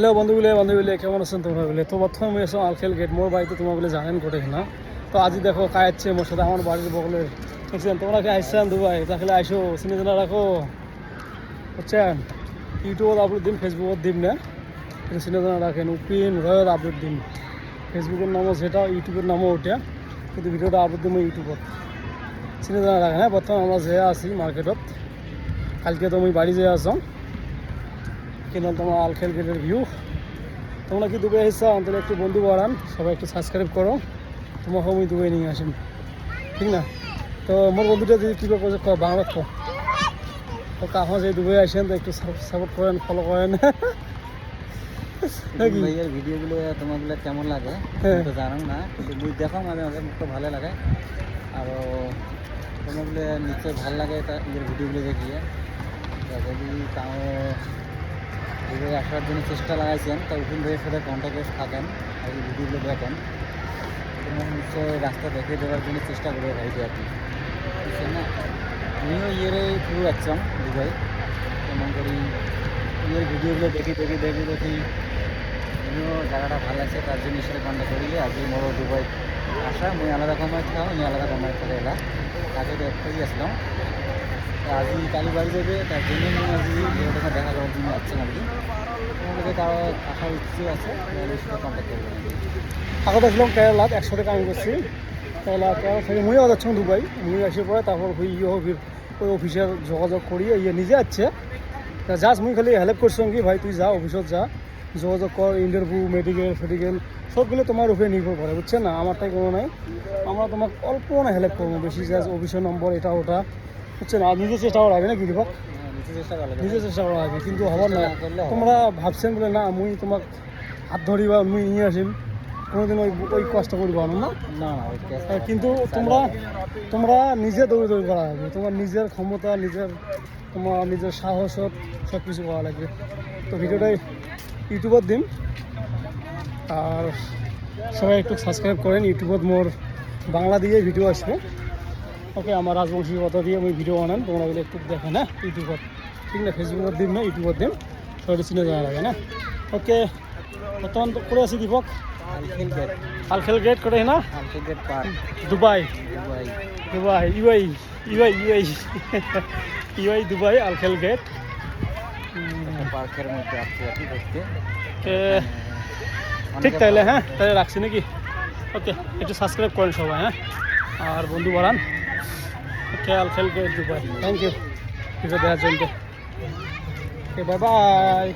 Hello বন্ধুগুলো কেমন আছেন তোমরা বলে? তো প্রথমে আমি এসো আলখেল গেট মোর বাড়িতে তোমরা বলে জানেন কোটে না। তো আজই দেখো কায়াচ্ছে মোর সাথে আমার বাড়ির বগলের দেখছেন তোমরা কি আইসছেন দুবাই তাহলে আইসো চিনে জানা রাখো বুঝছেন। ইউটিউবত আপলোড দিন ফেসবুকত দিম না, কিন্তু চিনে জানা রাখেন উপিন রয়ত আপলোড দিম। ফেসবুকের নামও সেটা, ইউটিউবের নামও ওটা, কিন্তু ভিডিওটা আপলোড দিম ইউটিউবত। চিনে জানা রাখেন। হ্যাঁ, প্রথমে আমরা যে আছি মার্কেটত, কালকে তো আমি বাড়ি যেয়ে আসম কিন্তু তোমার আলখেল গেটের ভিউ। তোমরা কি দুবাই এসেছো তাহলে একটু বন্ধু বাড়ান, সবাই একটু সাবস্ক্রাইব করো, তোমাকে আমি দুবাই নিয়ে আসেন, ঠিক না? তো মোর বন্ধুটা যদি কী করছে বাংলা তো কাহা যে দুবাই আসেন তো একটু সাপোর্ট করেন, ফলো করেন নাকি? ভাইয়ের ভিডিওগুলো তোমাগুলো কেমন লাগে তো জানো না, কিন্তু মুই দেখো মাঝে মাঝে মুখ ভালো লাগে। আর তোমাগুলো নিশ্চয় ভালো লাগে এর ভিডিওগুলো দেখিয়ে। যদি তাও দুবাই আসার জন্য চেষ্টা লাগাইছেন তা উকিল ভাইয়ের সাথে কন্ট্যাক্টে থাকেন আর এই ভিডিওগুলো দেখেন, তোমার নিশ্চয় রাস্তা দেখে দেওয়ার জন্য চেষ্টা করবে ভাইটি আর কি, বুঝছেন না? আমিও ইয়েরে থ্রু যাচ্ছিলাম দুবাই, কেমন করি ইয়ের ভিডিওগুলো দেখি আমিও জায়গাটা ভালো লাগছে, তার জন্য সাথে কন্ট্যাক্ট করি। আজকে মোর দুবাই আসা মুই আলাদা সময় ছিলাম, আমি আলাদা সময় থেকে এলাম, তাকে তো একটাই আসলাম। আজই কালী বাড়ি যাবে, তার জন্য আমি আজই ওখানে দেখা করার জন্য আসছিলাম আর কি। তোমাদেরকে তাও আসার ইচ্ছে আছে, ওদের সাথে কন্ট্যাক্ট করবো। আগত আসলাম কেরালাত, একসাথে কাম করছি কেরালা থেকে। মুইও যাচ্ছিলাম দুবাই, মুই আসে পরে তারপর ওই অফিসের যোগাযোগ করিয়ে ইয়ে নিজে আসছে। তা জাস্ট মুই খালি হেল্প করছিলাম কি ভাই তুই যা অফিসত যা, যোগাযোগ কর, ইন্টারভিউ মেডিকেল সবগুলো তোমার উপরে নির্ভর করে, বুঝছেন না? আমারটাই কোনো নাই, আমরা তোমাকে অল্প না হেল্প করবো, বেশি জাস্ট অফিসের নম্বর এটা ওটা, বুঝছেন? আর নিজের চেষ্টা করা হবে না কি দীপক, নিজের চেষ্টা করা হবে, কিন্তু হবার না। তোমরা ভাবছেন বলে না মুই তোমাক হাত ধরিবা মুই নিয়ে আসিম, কোনোদিন ওই কষ্ট করবা না, না কিন্তু তোমরা নিজে দৌড়ি করা হবে, তোমার নিজের ক্ষমতা, তোমার নিজের সাহস সব কিছু করা লাগবে। তো ভিডিওটাই ইউটিউবত দিম, আর সবাই একটু সাবস্ক্রাইব করেন। ইউটিউবত মোর বাংলা দিয়ে ভিডিও আসবে, ওকে? আমার রাজবংশী কথা দিয়ে আমি ভিডিও বানান, তোমরা বলে একটু দেখেন, হ্যাঁ? ইউটিউবত, ঠিক না? ফেসবুকত দিম না, ইউটিউবত দিম, সবাই চিনে যাওয়া লাগে না। ওকে, বর্তমান তো করে আছি দীপক আলখেল গেট করে না, দুবাই ইউআই দুবাই আলখেল গেট পার্কের মধ্যে আসছি আর কি দেখতে। ঠিক তাইলে, হ্যাঁ তাহলে রাখছি নাকি? ওকে, একটু সাবস্ক্রাইব করেন সবাই, হ্যাঁ, আর বন্ধু বাড়ান। ওকে, আলখেল গেট দুবাই, থ্যাংক ইউ ভিডিও দেওয়ার জন্য। Okay, bye by.